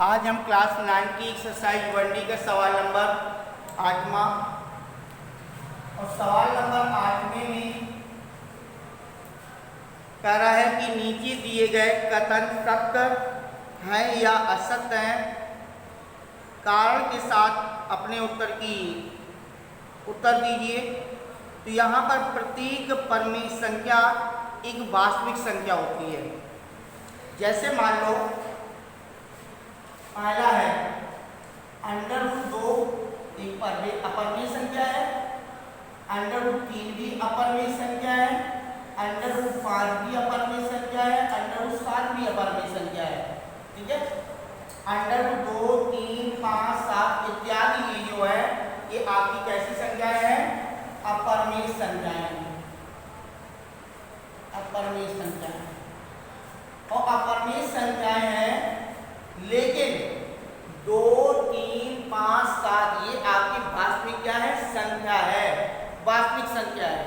आज हम क्लास 9 की एक्सरसाइज 1D का सवाल नंबर 8वां और सवाल नंबर 8वें में कह रहा है कि नीचे दिए गए कथन सत्य हैं या असत्य हैं, कारण के साथ अपने उत्तर दीजिए। तो यहाँ पर प्रत्येक परमेय संख्या एक वास्तविक संख्या होती है। जैसे मान लो पहला है √2 एक अपरमेय संख्या है, √3 भी अपरमेय संख्या है, √5 भी अपरमेय संख्या है, √7 भी अपरमेय संख्या है। ठीक है, √2, 3, 5, 7 इत्यादि ये जो है ये आपकी कैसी संख्याएं हैं? अपरमेय संख्याएं। अपरमेय संख्याएं और अपरमेय संख्याएं हैं, लेकिन 2, 3, 5, 7 ये आपकी वास्तविक क्या है? संख्या है, वास्तविक संख्या है।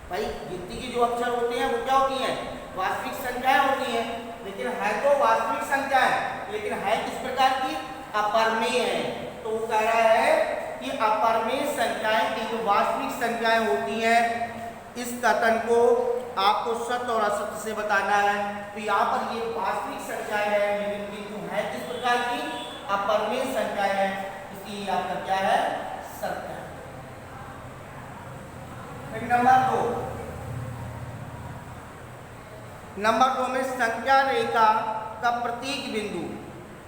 भाई गिनती की जो अक्षर होते हैं वो क्या होती हैं? वास्तविक संख्याएं होती हैं, लेकिन है तो वास्तविक संख्या है, लेकिन है किस प्रकार की? अपरमेय है। तो वो कह रहा है कि अपरमेय संख्याएं एक वास्तविक संख्याएं होती हैं। इस कथन को आपको सत्य और असत्य से बताना है। तो यहाँ पर ये वास्तविक संख्याएं है, लेकिन किंतु है किस प्रकार की? अपरमेय संख्याएं है, इसलिए आपका क्या है? सत्य है। नंबर 2 में संख्या रेखा का प्रत्येक बिंदु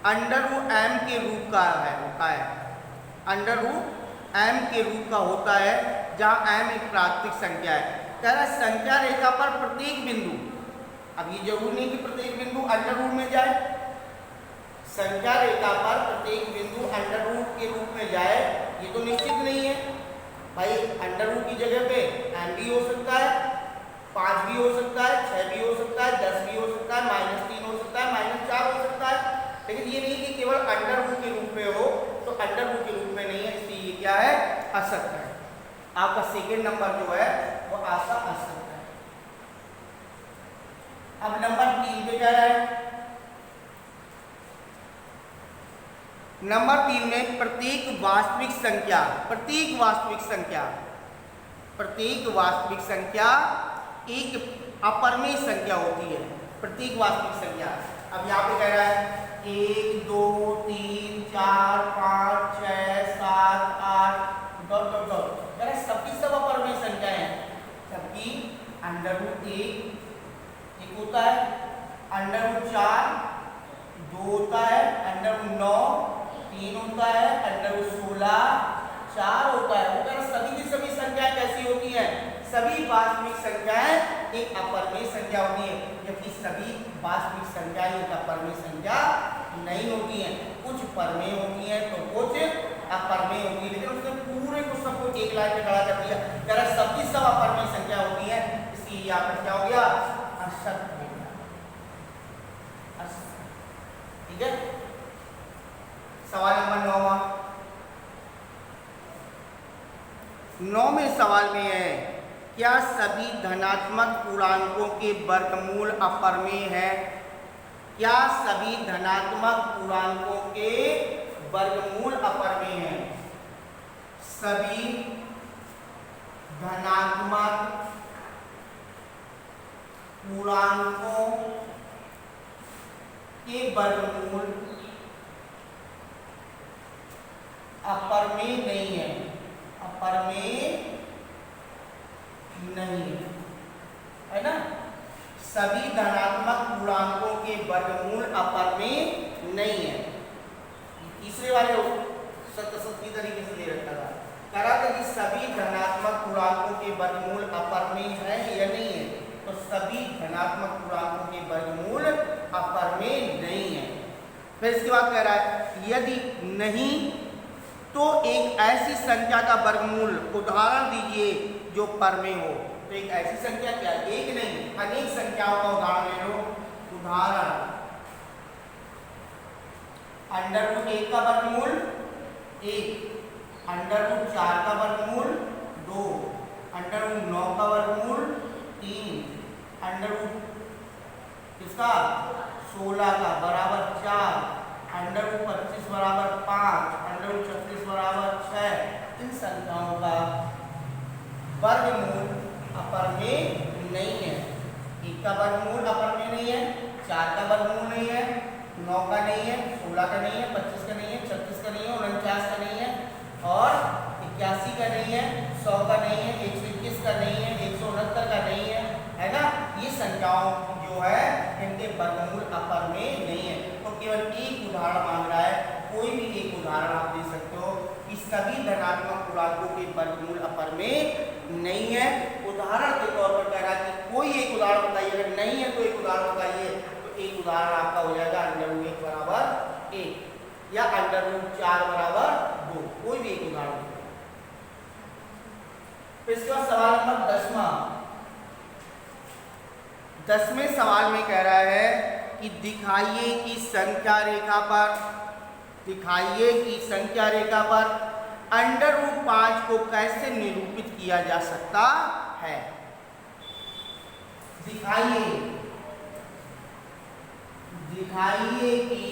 √m के रूप का होता है। √m के रूप का होता है, जहाँ m एक प्राकृतिक संख्या है। कह रहा है संख्या रेखा पर प्रत्येक बिंदु, अब ये जरूरी नहीं कि प्रत्येक बिंदु √ में जाए। संख्या रेखा पर प्रत्येक बिंदु √ के रूप में जाए ये तो निश्चित नहीं है। भाई √ की जगह पे m भी हो सकता है, 5 भी हो सकता है, 6 भी हो सकता है, 10 भी हो सकता है, -3 हो सकता है, -4 हो सकता है, लेकिन ये नहीं कि केवल √ के रूप में हो। तो √ के रूप में नहीं है, इसलिए ये क्या है? असत्य है। आपका सेकेंड नंबर जो है वो आशा असत्य है। अब नंबर 3 पे क्या है? नंबर 3 में प्रत्येक वास्तविक संख्या एक अपरमेय संख्या होती है। प्रत्येक वास्तविक संख्या, अब यहाँ पे कह रहा है 1, 2, 3, 4, 5, 6, 7, 8 ... सबकी सब अपरमेय संख्याएं हैं। सबकी √1 एक होता है, √4 2 होता है, √9 3 होता है, √16 4 होता है। वो कह रहा सभी की सभी संख्याएं कैसी होती हैं? सभी वास्तविक संख्याएं एक अपरमेय संख्या होती है, जबकि सभी वास्तविक संख्याएं एक अपरमेय संख्या नहीं होती हैं। कुछ परमेय होती हैं तो कुछ अपरमेय होती है, लेकिन उसने पूरे को सबको एक लाइन पे खड़ा कर दिया। कह रहा सबकी सब अपरमेय संख्या होती है, इसलिए यहाँ पर क्या हो गया? असत्य हो गया। ठीक है, सवाल नंबर 9वें सवाल में है, क्या सभी धनात्मक पूर्णांकों के वर्गमूल अपरमेय है? क्या सभी धनात्मक पूर्णांकों के वर्गमूल अपरमेय हैं? सभी धनात्मक पूर्णांकों के वर्गमूल अपरमेय नहीं है। अपरमेय नहीं है ना? सभी धनात्मक पूर्णांकों के वर्गमूल अपरमेय नहीं है। तीसरे वाले सत्य तरीके से दे रखा था, कह रहा था कि सभी धनात्मक पूर्णांकों के वर्गमूल अपरमेय है या नहीं है? तो सभी धनात्मक पूर्णांकों के वर्गमूल अपरमेय नहीं है। फिर इसके बाद कह रहा है यदि नहीं तो एक ऐसी संख्या का वर्गमूल उदाहरण दीजिए जो परमेय हो। तो एक ऐसी संख्या क्या? एक नहीं, अनेक संख्याओं का उदाहरण ले लो। उदाहरण √1 का वर्गमूल 1, √4 का वर्गमूल 2, √9 का वर्गमूल 3, √16 का बराबर 4, √25 बराबर 5, √36 बराबर 6। इन संख्याओं का वर्गमूल अपर में नहीं है। 1 का वर्गमूल अपर में नहीं है, 4 का वर्गमूल नहीं है, 9 का नहीं है, 16 का नहीं है, 25 का नहीं है, 36 का नहीं है, 49 का नहीं है और 81 का नहीं है, 100 का नहीं है, 121 का नहीं है, 169 का नहीं है ना। ये संख्याओं जो है इनके वर्गमूल अपर में नहीं है। तो केवल एक उदाहरण मांग रहा है, कोई भी एक उदाहरण आप दे सकते हो कि सभी धनात्मक पूर्णांकों के वर्गमूल अपर में नहीं है। उदाहरण के तौर पर कह रहा है कि कोई एक उदाहरण बताइए, अगर नहीं है तो एक उदाहरण बताइए। तो एक उदाहरण आपका हो जाएगा √1 बराबर 1 या √4 बराबर 2, कोई भी एक उदाहरण। इसके बाद सवाल नंबर 10वें सवाल में कह रहा है कि दिखाइए कि संख्या रेखा पर √5 को कैसे निरूपित किया जा सकता है। दिखाइए कि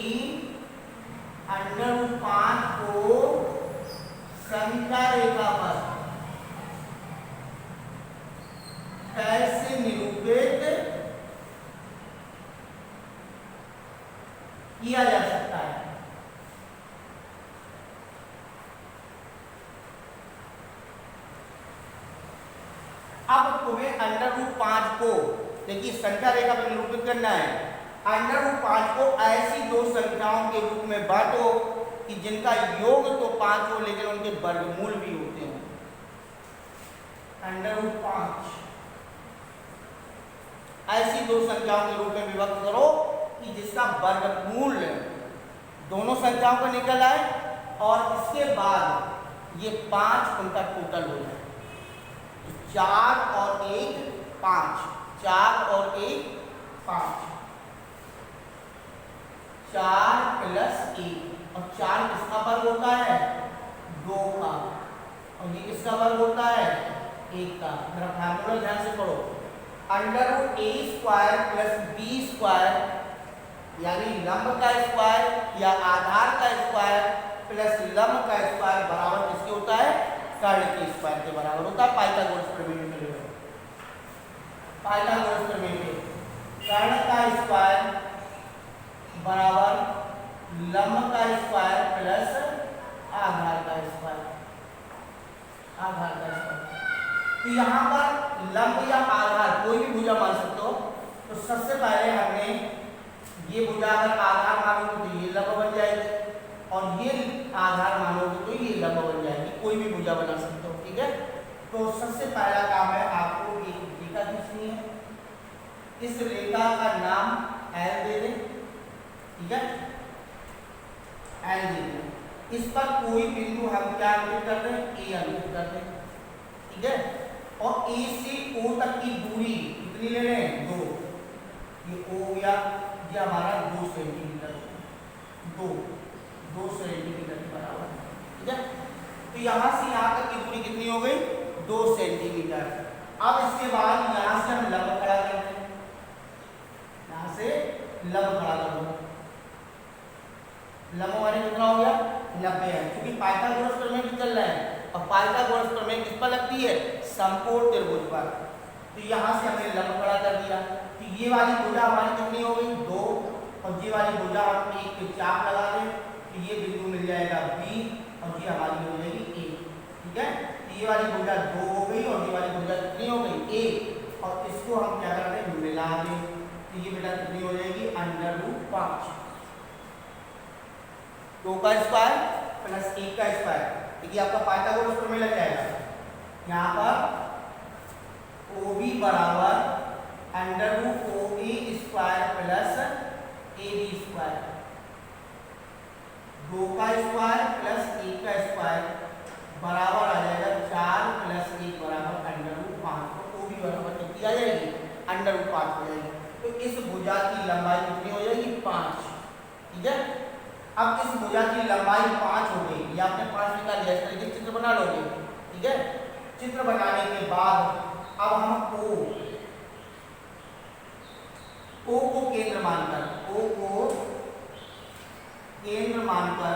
√5 को संख्या रेखा पर कैसे निरूपित किया जा सकता है। अब तुम्हें √5 को देखिए संख्या रेखा पर निरूपित करना है। √5 को ऐसी दो संख्याओं के रूप में बांटो कि जिनका योग तो 5 हो लेकिन उनके वर्गमूल भी होते हैं। √5 ऐसी दो संख्याओं के रूप में विभक्त करो कि जिसका वर्गमूल दोनों संख्याओं का निकल आए और इसके बाद ये 5 उनका टोटल हो जाए। 4 और 1 5, 4 और 1 5, 4 + 1 और 4 किसका वर्ग होता है 2 का और ये किसका वर्ग होता है 1 का। मेरा फार्मूला ध्यान से पढ़ो, √a² + b² यानी लंब का स्क्वायर या आधार का स्क्वायर प्लस लंब का स्क्वायर बराबर किसके होता है कर्ण के स्क्वायर के बराबर होता है। पाइथागोरस प्रमेय में पाइथागोरस प्रमेय में कर्ण का स्क्वायर बराबर लंब का स्क्वायर प्लस आधार का स्क्वायर। तो यहाँ पर लंब या आधार कोई भी भुजा मान सकते हो। तो सबसे पहले हमने ये भुजा अगर आधार मानोगे तो ये लंब बन जाएगी और ये आधार मानोगे तो ये लंब बन जाएगी। कोई भी भुजा बना सकते हो, ठीक है। तो सबसे पहला काम है आपको एक रेखा खींचनी है। इस रेखा का नाम L दे दें, ठीक है, L दे दें। इस पर कोई बिंदु हम क्या अंकित कर दें A अंकित कर दें, ठीक है। और A से O तक की दूरी कितनी ले लें 2। ये O या ये हमारा 2 सेंटीमीटर 2 सेंटीमीटर के बराबर है, ठीक है। तो यहाँ से यहाँ तक की दूरी कितनी हो गई 2 सेंटीमीटर। अब इसके बाद यहाँ से हम लंब खड़ा कर दें, यहाँ से लंब खड़ा कर दो। लंब हमारे कितना हो गया 90 है, क्योंकि पाइथागोरस प्रमेय चल रहा है और पाइथागोरस प्रमेय किस पर लगती है समकोण त्रिभुज पर। तो यहाँ से हमने लंब खड़ा कर दिया। तो ये वाली भुजा हमारी कितनी हो गई 2 और ये वाली भुजा हम एक पे चाप लगा दें तो ये बिंदु मिल जाएगा B और ये हमारी हो जाएगी A, ठीक है। तो ये वाली भुजा 2 हो गई और ये वाली भुजा कितनी हो गई A और इसको हम क्या कर रहे हैं मिला दें। तो ये बेटा कितनी हो जाएगी √5 2 का स्क्वायर प्लस 1 का स्क्वायर। देखिए आपका पाइथागोरस प्रमेय लग जाएगा। यहाँ पर OB बराबर √OA² प्लस AB²। 2 का स्क्वायर प्लस 1 का स्क्वायर बराबर आ जाएगा 4 + 1 बराबर √5। तो OB बराबर कितनी आ जाएगी √5 हो जाएगी। तो इस भुजा की लंबाई कितनी हो जाएगी 5, ठीक है। अब इस भुजा की लंबाई 5 हो गई, ये आपने 5 निकाल लिया। इस तरीके से चित्र बना लोगे, ठीक है। चित्र बनाने के बाद अब हम O को केंद्र मानकर O को केंद्र मानकर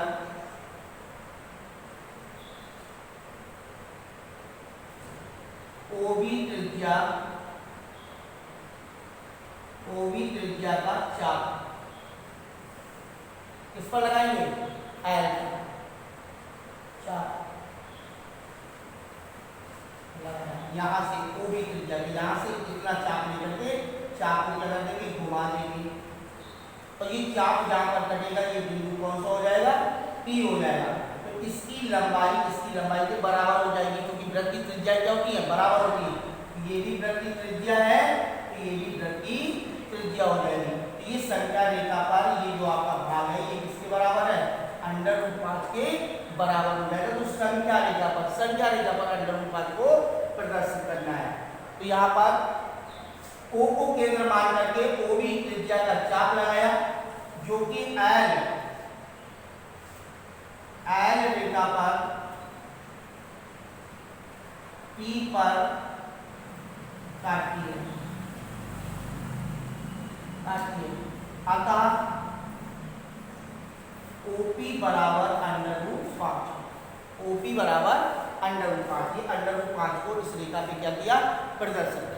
ओबी त्रिज्या का चाप किस पर लगाएंगे, एल चाप यहां से ओबी त्रिज्या, यहां से इतना चाप लेकर के चाप को क्या कर देंगे, घुमा देंगे। तो ये चाप जहां पर कटेगा ये बिंदु कौन सा हो जाएगा, पी हो जाएगा। तो इसकी लंबाई के बराबर हो जाएगी, क्योंकि वृत्त की त्रिज्या क्या होती है, बराबर होती है। ये भी वृत्त की त्रिज्या है, तो ये भी वृत्त की त्रिज्या हो जाएगी। तो ये संख्या रेखा पर ये जो आपका भाग है ये किसके बराबर है, √5 के बराबर हो जाएगा। तो संख्या रेखा पर √5 को प्रदर्शित करना है। तो यहाँ पर O को केंद्र मान करके ओबी त्रिज्या का चाप लगाया, जो कि एल रेखा पर P पर काटती है। अतः OP बराबर √5, OP बराबर √5। ये √5 को इस रेखा पे क्या किया, प्रदर्शित कर।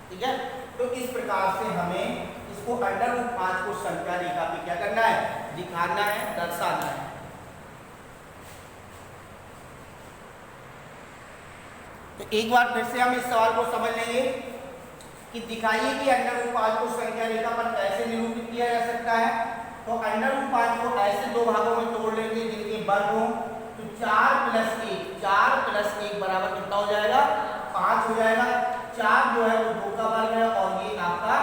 ठीक है, तो इस प्रकार से हमें इसको √5 को संख्या रेखा पे क्या करना है, दिखाना है, दर्शाना है। तो एक बार फिर से हम इस सवाल को समझ लेंगे कि दिखाइए कि √5 को संख्या रेखा पर कैसे निरूपित किया जा सकता है। तो √5 को ऐसे दो भागों में तोड़ लेंगे जिनके वर्ग हो। तो 4 + 1 बराबर कितना हो जाएगा, 5 हो जाएगा। 4 जो है वो 2 का वर्ग है और ये आपका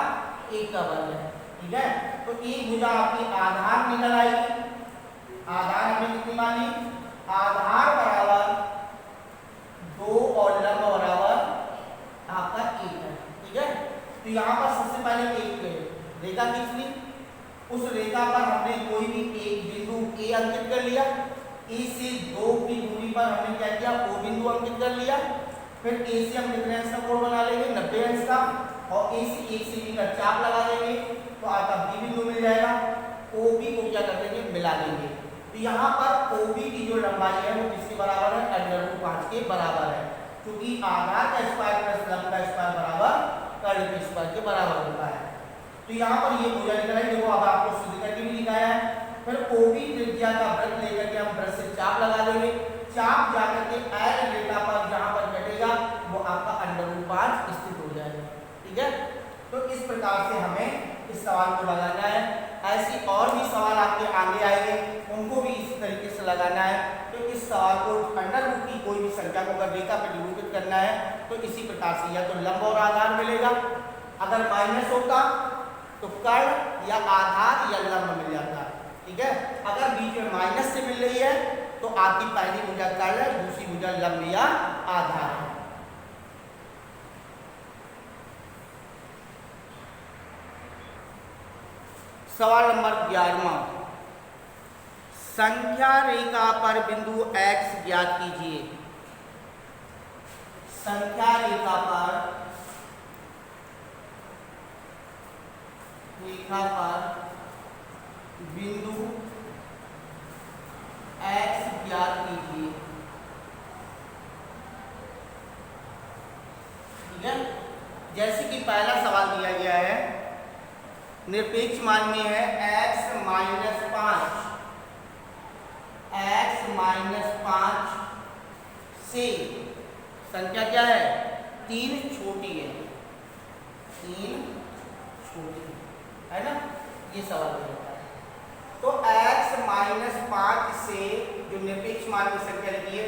1 का वर्ग है। ठीक है, तो एक भुजा आपकी आधार निकल आएगी। आधार हमने कितनी मानी, आधार बराबर 2 और लंब बराबर आपका 1 है। ठीक है, तो यहाँ पर सबसे पहले एक रेखा खींच ली। उस रेखा पर हमने कोई भी एक बिंदु ए अंकित कर लिया। ए से 2 की दूरी पर हमने क्या किया, ओ बिंदु अंकित कर लिया। फिर ए से हम कितने अंश का कोण बना लेंगे, 90 अंश का, और ए से 1 सेमी का चाप लगा देंगे, तो आपका बी बिंदु मिल जाएगा। ओ बी को क्या कर देंगे, मिला देंगे। तो यहाँ पर ओ बी की जो लंबाई है वो किसके बराबर है, √5 के बराबर है, क्योंकि आधार का स्क्वायर प्लस लंब का स्क्वायर बराबर कर्ण के स्क्वायर के बराबर होता है। तो यहाँ पर ये भुजा निकल आई, देखो अब आपको शुद्ध करके भी दिखाया है। फिर ओबी त्रिज्या का वृत्त लेकर के हम वृत्त से चाप लगा देंगे। चाप जाकर के एल रेखा पर जहां पर कटेगा वो आपका √5 स्थित हो जाएगा। ठीक है, तो इस प्रकार से हमें इस सवाल को लगाना है। ऐसी और भी सवाल आपके आगे आएंगे, उनको भी इसी तरीके से लगाना है। तो इस सवाल को √, की कोई भी संख्या को अगर रेखा पर निरूपित करना है तो इसी प्रकार से या तो लंब और आधार मिलेगा, अगर माइनस होता तो कर्ण या आधार या लंब मिल जाता। ठीक है, अगर बीच में माइनस से मिल रही है तो आपकी पहली भुजा कर्ण है, दूसरी भुजा लंब या आधार है। सवाल नंबर 11वां, संख्या रेखा पर बिंदु x ज्ञात कीजिए। संख्या रेखा पर बिंदु x ज्ञात कीजिए। ठीक है, जैसे कि पहला सवाल दिया गया है, निरपेक्ष मान में है x - 5 से संख्या क्या है, 3 छोटी है, 3 छोटी है ना, ये सवाल दिया है। तो x - 5 से जो निरपेक्ष मान की संख्या लिखी है,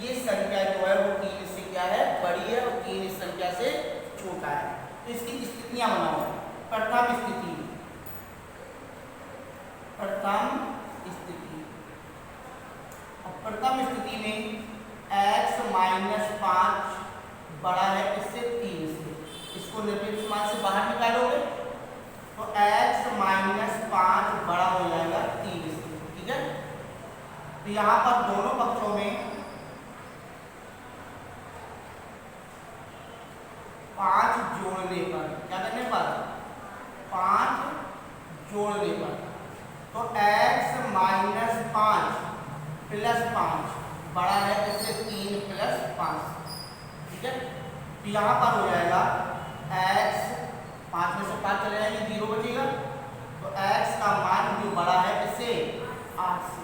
ये संख्या जो है वो 3 से क्या है, बड़ी है, और 3 इस संख्या से छोटा है। तो इसकी स्थितियां बनाओ। प्रथम स्थिति, प्रथम स्थिति में x - 5 बड़ा है इससे 3 से, इसको निरपेक्ष मान से बाहर निकालोगे तो x - 5 बड़ा हो जाएगा 3 से। ठीक है, तो यहाँ पर दोनों पक्षों में 5 जोड़ने पर, क्या करने पर, 5 जोड़ने पर, तो x - प्लस 5 बड़ा है इससे 3 प्लस 5, ठीक है। तो यहाँ पर हो जाएगा x, 5 में से 5 चले जाएंगे 0 बचेगा, तो x का मान जो बड़ा है इससे 8 से,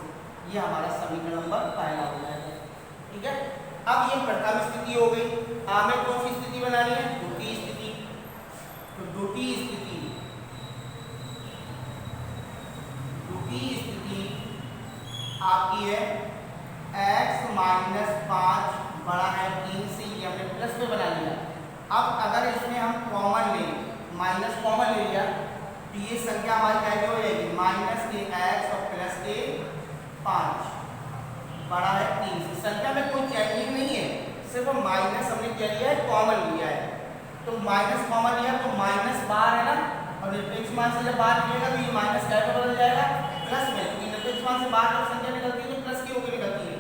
ये हमारा समीकरण नंबर पहला हो जाएगा, ठीक है। अब ये प्रथम स्थिति हो गई। हमें कौन सी स्थिति बनानी है? द्वितीय स्थिति। तो द्वितीय स्थिति आपकी है x माइनस 5 बड़ा है 3 से, ये हमने प्लस में बना लिया। अब अगर इसमें हम कॉमन ले, माइनस कॉमन ले लिया, तो ये संख्या हमारी कैसे हो जाएगी? माइनस के x और प्लस के 5 बड़ा है 3 से। संख्या में कोई चेंजिंग नहीं है, सिर्फ माइनस हमने क्या लिया है? कॉमन लिया है। तो माइनस कॉमन लिया तो माइनस बाहर है ना, और निरपेक्ष मान से जब बाहर निकलेगा तो ये माइनस कैसे बदल जाएगा? प्लस में, क्योंकि निरपेक्ष मान से बाहर जब संख्या निकलती है तो प्लस की होकर निकलती है।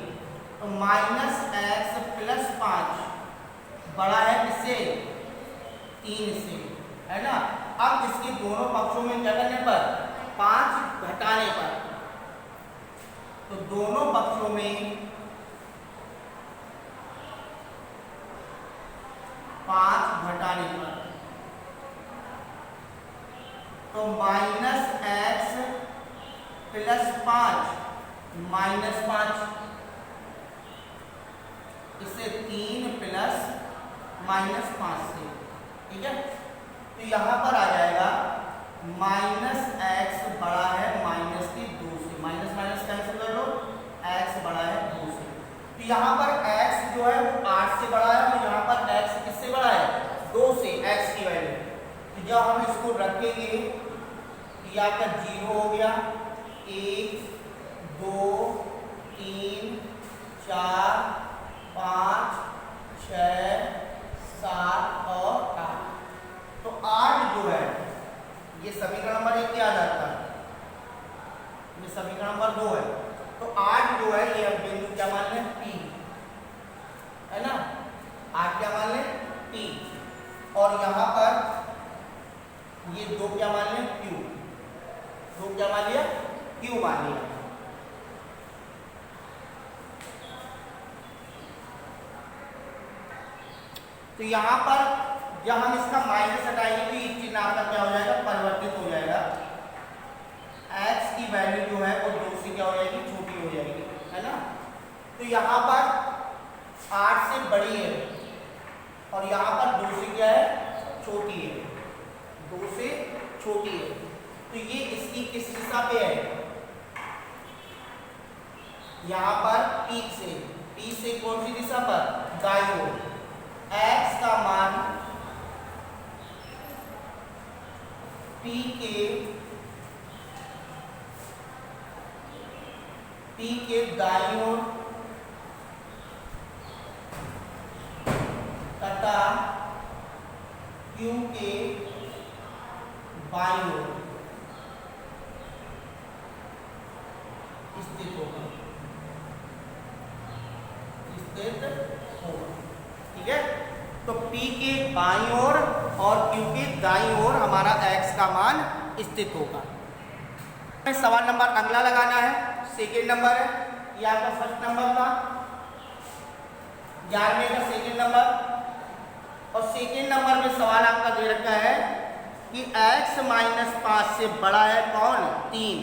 तो माइनस x प्लस 5 बड़ा है किससे? 3 से, है ना। अब इसके दोनों पक्षों में क्या करने पर? 5 घटाने पर, तो दोनों पक्षों में 5 घटाने पर, तो माइनस x प्लस 5 माइनस 5, इससे 3 प्लस माइनस 5 से, ठीक है। तो यहाँ पर आ जाएगा माइनस x बड़ा है माइनस के 2 से, माइनस माइनस कैंसिल कर लो, x बड़ा है 2 से। तो यहाँ पर x जो है वो 8 से बड़ा है, और यहाँ पर x किससे बड़ा है? 2 से, x की वैल्यू। तो जब हम इसको रखेंगे तो यह आपका 0 हो गया, 1 2 3 4 5 6 7 और 8। तो 8 जो है ये समीकरण नंबर 1 क्या आ जाता है? ये समीकरण नंबर 2 है। तो 8 जो है ये हम बिंदु क्या मान लें? P, है ना। 8 क्या मान लें? P, और यहाँ पर ये 2 क्या मान लें? Q, 2 क्या मान लिया? Q मान लिया। तो यहाँ पर जब हम इसका माइनस हटाएंगे तो ये चिन्ह आपका क्या हो जाएगा? परिवर्तित हो जाएगा। x की वैल्यू जो है वो 2 से क्या हो जाएगी? छोटी हो जाएगी, है ना। तो यहाँ पर 8 से बड़ी है और यहाँ पर 2 से क्या है? छोटी है, 2 से छोटी है। तो ये इसकी किस दिशा पे है? यहाँ पर P से कौन सी दिशा पर? दाईं ओर। x का मान P के दाईं ओर तथा Q के बाईं ओर स्थित होगा, ठीक है। तो P के बाईं ओर और Q के दाईं ओर हमारा x का मान स्थित होगा। सवाल नंबर अगला लगाना है, सेकेंड नंबर है, ये आपका फर्स्ट नंबर था, 11वें का सेकेंड नंबर। और सेकेंड नंबर में सवाल आपका दे रखा है कि x माइनस 5 से बड़ा है कौन? 3।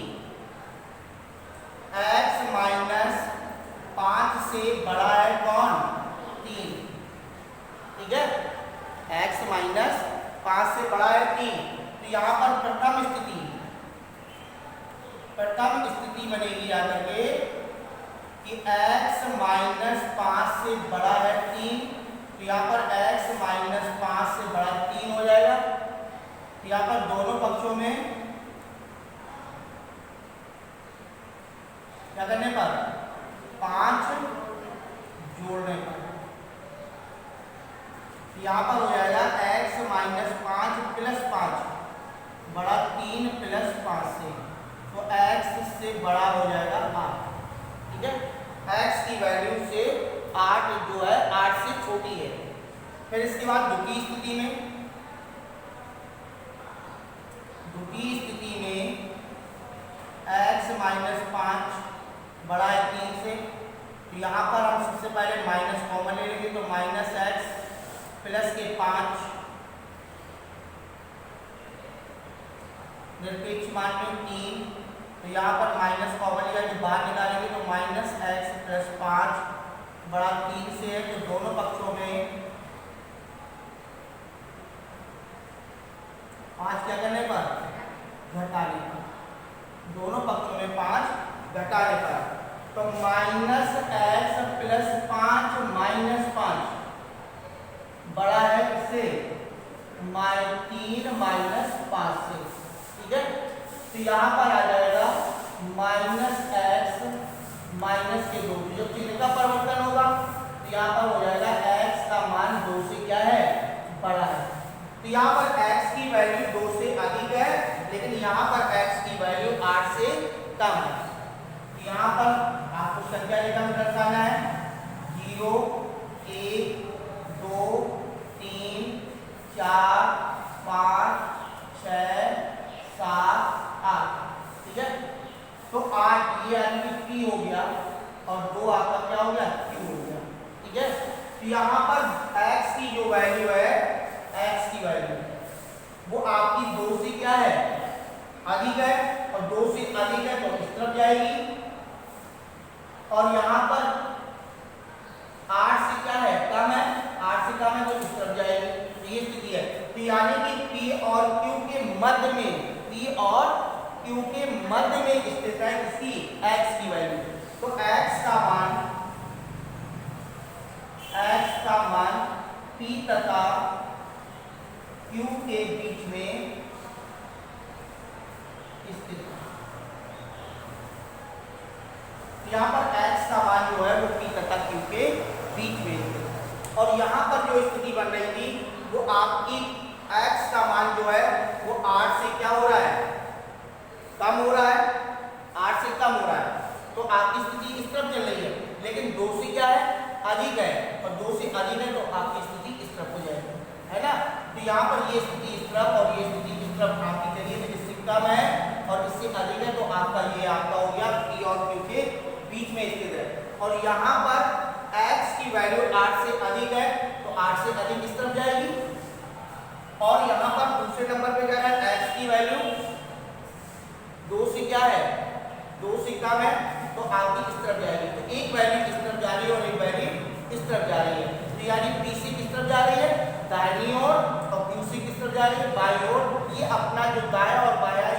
x माइनस 5 से बड़ा है कौन? 3, ठीक है। x माइनस 5 से बड़ा है 3। तो यहाँ पर प्रथम स्थिति बनेगी याद रखिए कि x माइनस 5 से बड़ा है 3। तो यहाँ पर x माइनस 5 से बड़ा 3 हो जाएगा। तो यहाँ पर दोनों पक्षों में क्या करने पर? 5 जोड़ने पर। यहाँ पर हो जाएगा x माइनस 5 प्लस 5 बड़ा 3 प्लस 5 से, तो x से बड़ा हो जाएगा 8, ठीक है। x की वैल्यू से 8 जो है 8 से छोटी है। फिर इसके बाद द्वितीय स्थिति में x माइनस 5 बड़ा है 3 से, यहाँ पर हम सबसे पहले माइनस कॉमन ले लेंगे, तो माइनस एक्स प्लस के 5 निरपेक्ष मान में 3, तो यहाँ पर माइनस कॉमन लिया, जो बाहर निकालेंगे तो माइनस एक्स प्लस 5 बड़ा 3 से है, तो दोनों पक्षों में 5 क्या करने पर घटाने पर, दोनों पक्षों में 5 घटाने पर, तो माइनस एक्स प्लस 5 माइनस 5 बड़ा है इससे 3 माइनस 5 से, ठीक है। तो यहाँ पर आ जाएगा माइनस एक्स माइनस के 2, जब चिन्ह का परिवर्तन होगा तो यहाँ पर हो जाएगा एक्स का मान 2 से क्या है बड़ा है। तो यहाँ पर x की वैल्यू 2 से अधिक है, लेकिन यहाँ पर x की वैल्यू 8 से कम है। तो यहाँ पर आपको संख्या रेखा में दर्शाना है 0 1 2 3 4 5 6 7 8, ठीक है। तो 8 ये यानी कि p हो गया और 2 आपका क्या हो गया q हो गया, ठीक है। तो यहाँ पर x की जो वैल्यू है, x की वैल्यू वो आपकी 2 से क्या है अधिक है, और 2 से अधिक है तो इस तरफ जाएगी, और यहाँ पर 8 से क्या है कम है, 8 से कम है तो इस तरफ जाएगी, तो ये स्थिति है। तो यानी कि p और q के मध्य में, p और q के मध्य में स्थित है इसकी x की वैल्यू। तो x का मान p तथा q के बीच में स्थित है। यहाँ पर x का मान जो है वो p तथा q के बीच में स्थित है, और यहाँ पर जो स्थिति बन रही थी वो आपकी x का मान जो है वो 8 से क्या हो रहा है कम हो रहा है, 8 से कम हो रहा है, तो आपकी स्थिति इस तरफ चल रही है, लेकिन 2 से क्या है अधिक है, और 2 से अधिक है तो आपकी स्थिति इस तरफ हो जाएगी, है ना। तो यहाँ पर ये स्थिति इस तरफ और ये स्थिति इस तरफ आपकी चलिए, तो इससे कम है और इससे अधिक है, तो आपका ये आपका हो गया p और q के बीच में स्थित है। और यहाँ पर x की वैल्यू 8 से अधिक है, तो 8 से अधिक इस तरफ जाएगी, और यहाँ पर दूसरे नंबर पे क्या है x की वैल्यू 2 से क्या है 2 से कम है, तो आपकी इस तरफ जाएगी, तो एक वैल्यू इस तरफ जा रही है और एक वैल्यू इस तरफ जा रही है। तो यानी p से किस तरफ जा रही है दाहिनी ओर, और q से किस तरफ जा रही है बाईं ओर। ये अपना जो दायां और बायां